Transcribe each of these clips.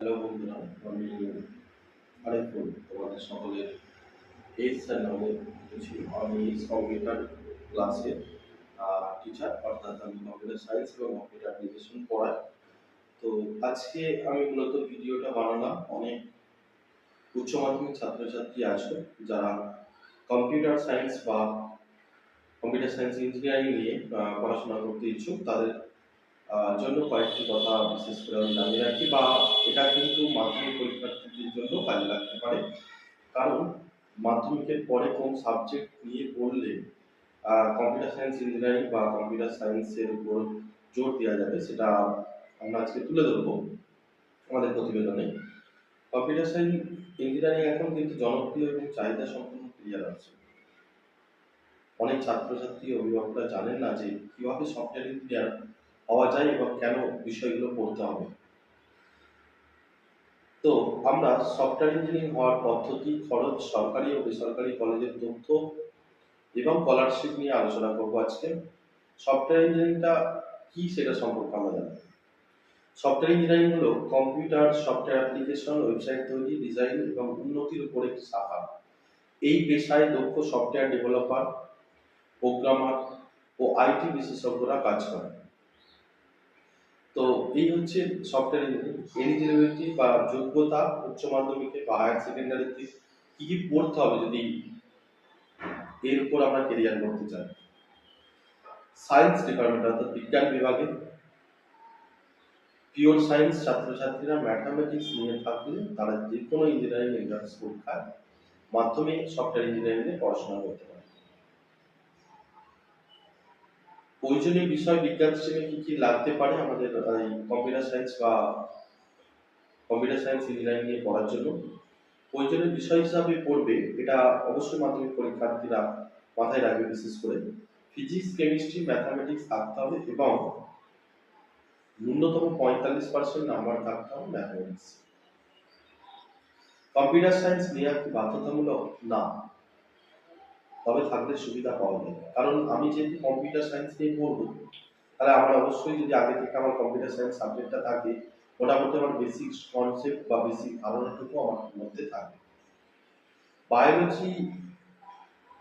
Hello বন্ধুরা, আমি আরিফুল তোমাদের সকলের এই চ্যানেলে কিছু আমি কম্পিউটার ক্লাসের টিচার, অর্থাৎ আমি কম্পিউটার সায়েন্স এবং কম্পিউটার অ্যাপ্লিকেশন পড়াই। তো আজকে আমি মূলত ভিডিওটা বানালাম অনেক উচ্চ মাধ্যমিক ছাত্রছাত্রী আছে যারা কম্পিউটার সায়েন্স বা কম্পিউটার সায়েন্স ইঞ্জিনিয়ারিং নিয়ে পড়াশোনা করতে ইচ্ছুক তাদের জন্য কয়েকটি কথা বিশেষ করে আমি জানিয়ে রাখি, বা এটা কিন্তু মাধ্যমিক পরীক্ষার্থীদের জন্য কাজে লাগতে পারে। কারণ মাধ্যমিকের পরে কোন সাবজেক্ট নিয়ে পড়লে কম্পিউটার সায়েন্স ইঞ্জিনিয়ারিং বা কম্পিউটার সায়েন্সের উপর জোর দেওয়া যাবে সেটা আমরা আজকে তুলে ধরবো আমাদের প্রতিবেদনে। কম্পিউটার সায়েন্স ইঞ্জিনিয়ারিং এখন কিন্তু জনপ্রিয় এবং চাহিদা সম্পন্ন ক্লিয়ার আছে। অনেক ছাত্রছাত্রী অভিভাবকরা জানেন না যে কিভাবে সফটওয়্যার ইঞ্জিনিয়ার হওয়া যায় এবং কেন বিষয়গুলো পড়তে হবে। তো আমরা সফটওয়্যার ইঞ্জিনিয়ারিং হওয়ার পদ্ধতি, খরচ, সরকারি ও বেসরকারি কলেজের তথ্য এবং স্কলারশিপ নিয়ে আলোচনা করবো আজকে। সফটওয়্যার ইঞ্জিনিয়ারিংটা কি সেটা সম্পর্কে আমরা জানি। সফটওয়্যার ইঞ্জিনিয়ারিং হলো কম্পিউটার সফটওয়্যার অ্যাপ্লিকেশন, ওয়েবসাইট তৈরি, ডিজাইন এবং উন্নতির উপর একটি শাখা। এই পেশায় দক্ষ সফটওয়্যার ডেভেলপার, প্রোগ্রামার ও আইটি বিশেষজ্ঞরা কাজ করে। তো এই হচ্ছে সফটওয়্যার ইঞ্জিনিয়ারিং। এলিজিবিলিটি বা যোগ্যতা, উচ্চ মাধ্যমিকে বা হায়ার সেকেন্ডারিতে কি কি পড়তে হবে যদি এর উপর আমরা ক্যারিয়ার করতে চাই। সায়েন্স ডিপার্টমেন্ট অর্থাৎ বিজ্ঞান বিভাগে পিওর সায়েন্স ছাত্রছাত্রীরা ম্যাথামেটিক্স নিয়ে থাকলে তারা যে কোনো ইঞ্জিনিয়ারিং এন্ট্রান্স পরীক্ষার মাধ্যমে সফটওয়্যার ইঞ্জিনিয়ারিং এ পড়াশোনা করতে পারে। প্রয়োজনীয় বিষয় বিজ্ঞান স্ট্রিমে কি কি লাগতে পারে আমাদের এই কম্পিউটার সায়েন্স বা কম্পিউটার সায়েন্স ইঞ্জিনিয়ারিং নিয়ে পড়ার জন্য। প্রয়োজনীয় বিষয় হিসাবে পড়বে, এটা অবশ্যই মাধ্যমিক পরীক্ষার্থীরা মাথায় রাখবে। বিশেষ করে ফিজিক্স, কেমিস্ট্রি, ম্যাথামেটিক্স থাকতে হবে এবং ন্যূনতম 45% নাম্বার থাকতে হবে ম্যাথামেটিক্স। কম্পিউটার সায়েন্স নেওয়া কি বাধ্যতামূলক? না, তবে থাকলে সুবিধা পাওয়া যায়। কারণ আমি যেহেতু কম্পিউটার সায়েন্স নিয়ে পড়বো, তাহলে আমার অবশ্যই যদি আগে থেকে আমার কম্পিউটার সায়েন্স সাবজেক্টটা থাকে, মোটামুটি আমার বেসিক কনসেপ্ট বা বেসিক ধারণাটুকু আমার মধ্যে থাকবে। বায়োলজি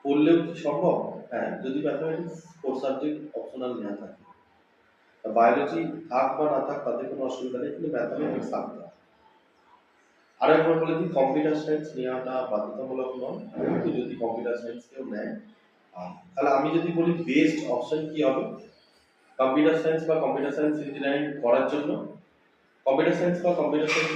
পড়লেও কি সম্ভব? হ্যাঁ, যদি ম্যাথামেটিক্স কোর সাবজেক্ট অপশনাল নেওয়া থাকে। বায়োলজি থাক বা না থাক তাতে কোনো অসুবিধা নেই, কিন্তু ম্যাথামেটিক্স থাকতে হবে। আর একবার বলে দিই, কম্পিউটার সায়েন্স নেওয়াটা বাধ্যতামূলক নয়, কিন্তু যদি কম্পিউটার সায়েন্স কেউ নেয় তাহলে আমি যদি বলি বেস্ট অপশন কি হবে কম্পিউটার সায়েন্স বা কম্পিউটার সায়েন্স ইঞ্জিনিয়ারিং করার জন্য। কম্পিউটার সায়েন্স বা কম্পিউটার সায়েন্স